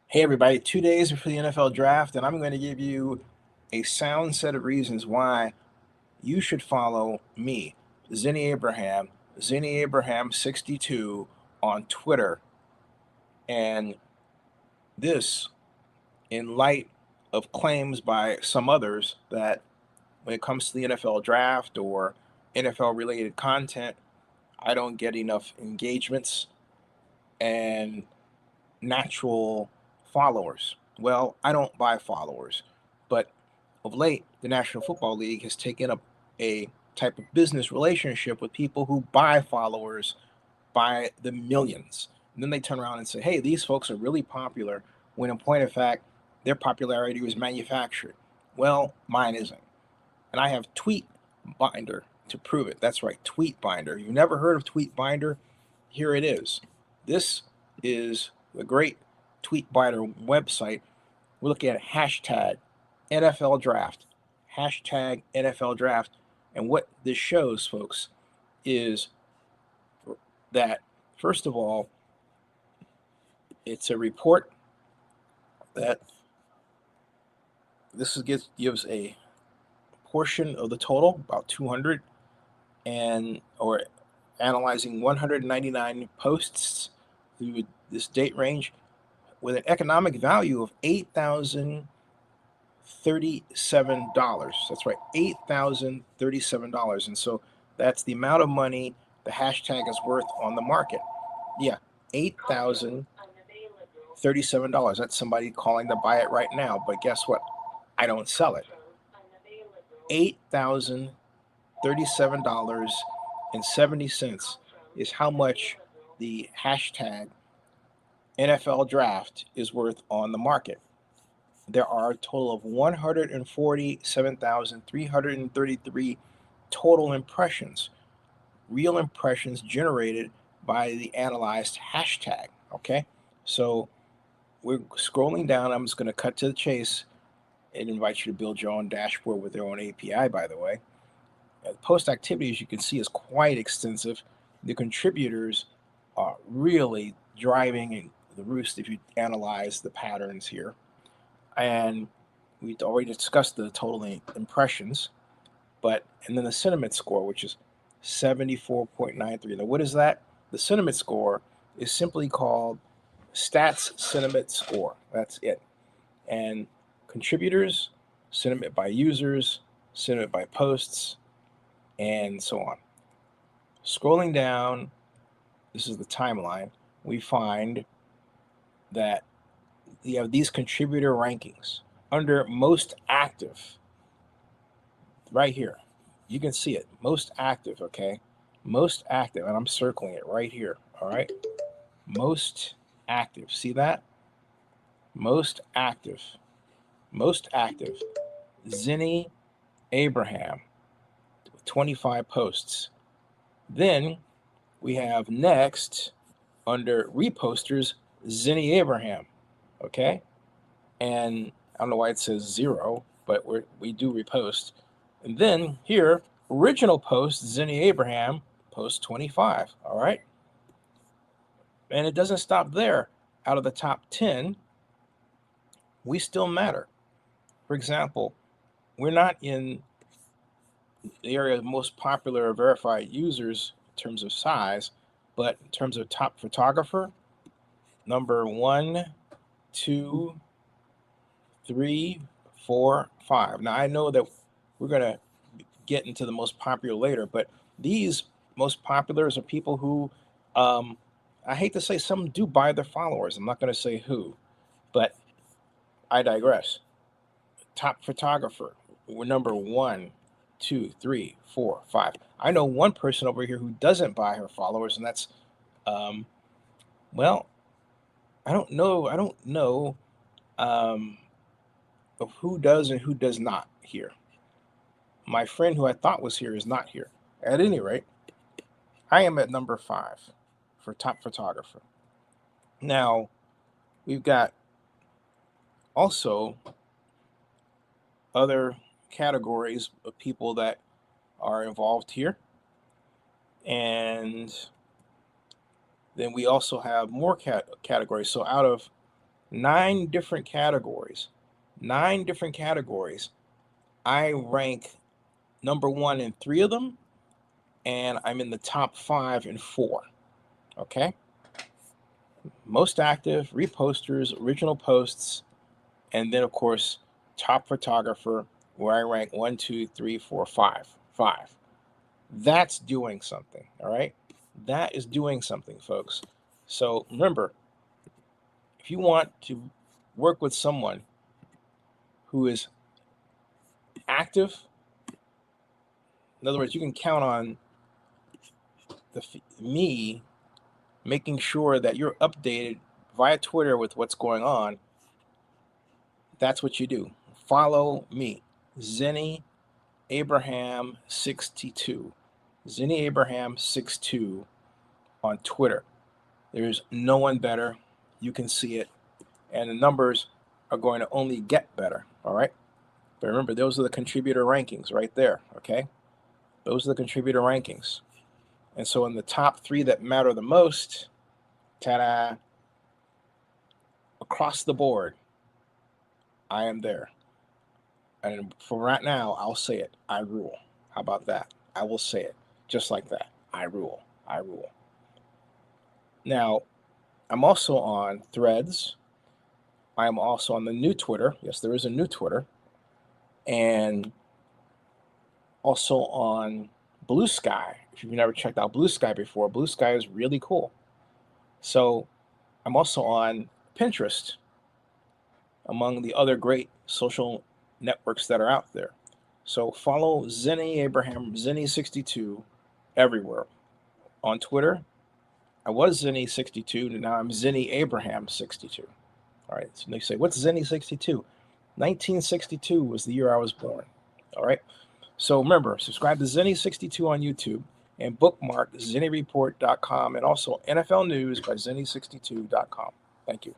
Hey everybody, 2 days before the NFL draft, and I'm going to give you a sound set of reasons why you should follow me, Zennie Abraham 62 on Twitter. And this in light of claims by some others that when it comes to the NFL draft or NFL related content, I don't get enough engagements and natural followers. Well, I don't buy followers, but of late, the National Football League has taken up a type of business relationship with people who buy followers by the millions. And then they turn around and say, hey, these folks are really popular, when in point of fact, their popularity was manufactured. Well, mine isn't. And I have Tweet Binder to prove it. That's right, Tweet Binder. You never heard of Tweet Binder? Here it is. This is the great Tweet Binder website. We're looking at hashtag NFL draft. Hashtag NFL draft. And what this shows, folks, is that, first of all, it's a report that gives a portion of the total, about 200, and or analyzing 199 posts through this date range with an economic value of $8,037. That's right, $8,037. And so that's the amount of money the hashtag is worth on the market. Yeah, $8,037. That's somebody calling to buy it right now. But guess what? I don't sell it. $8,037.70 is how much the hashtag NFL draft is worth on the market. There are a total of 147,333 total impressions, real impressions generated by the analyzed hashtag. Okay, so we're scrolling down. I'm just going to cut to the chase and invite you to build your own dashboard with their own API, by the way. Post activity, as you can see, is quite extensive. The contributors are really driving the roost if you analyze the patterns here. And we already discussed the total impressions, and then the sentiment score, which is 74.93. Now, what is that? The sentiment score is simply called stats sentiment score. That's it. And contributors, sentiment by users, sentiment by posts, and so on. Scrolling down, this is the timeline, we find that you have these contributor rankings under most active. Right here, you can see it, most active. Okay, most active, and I'm circling it right here. All right, most active. See that? Most active, most active. Zennie Abraham, 25 posts. Then we have next under reposters Zennie Abraham. Okay, and I don't know why it says 0, but we do repost. And then here, original post Zennie Abraham, post 25. All right, and it doesn't stop there. Out of the top 10, we still matter. For example, we're not in the area of most popular or verified users in terms of size, but in terms of top photographer, number 1, 2, 3, 4, 5. Now I know that we're going to get into the most popular later, but these most populars are people who, I hate to say, some do buy their followers. I'm not going to say who, but I digress. Top photographer, we're number 1, 2, 3, 4, 5. I know one person over here who doesn't buy her followers, and that's, well, I don't know of who does and who does not here. My friend who I thought was here is not here. At any rate, I am at number 5 for top photographer. Now, we've got also other categories of people that are involved here. And then we also have more categories. So out of 9 different categories. 9 different categories. I rank number 1 in 3 of them, and I'm in the top 5 in 4. Okay? Most active, reposters, original posts, and then, of course, top photographer, where I rank 1, 2, 3, 4, 5. 5. That's doing something, all right? That is doing something, folks. So remember, if you want to work with someone who is active, in other words, you can count on me making sure that you're updated via Twitter with what's going on. That's what you do. Follow me, Zennie Abraham 62. Zennie Abraham 62 on Twitter. There's no one better. You can see it. And the numbers are going to only get better. All right. But remember, those are the contributor rankings right there. Okay. Those are the contributor rankings. And so in the top 3 that matter the most, ta-da, across the board, I am there. And for right now, I'll say it. I rule. How about that? I will say it just like that. I rule. I rule. Now, I'm also on Threads. I am also on the new Twitter. Yes, there is a new Twitter. And also on Blue Sky. If you've never checked out Blue Sky before, Blue Sky is really cool. So I'm also on Pinterest, among the other great social networks that are out there. So follow Zennie Abraham, Zennie62 everywhere. On Twitter, I was Zennie62, and now I'm Zennie Abraham 62. All right, so they say, what's Zennie62? 1962 was the year I was born. All right, so remember, subscribe to Zennie62 on YouTube and bookmark ZennieReport.com and also NFL News by Zennie62.com. Thank you.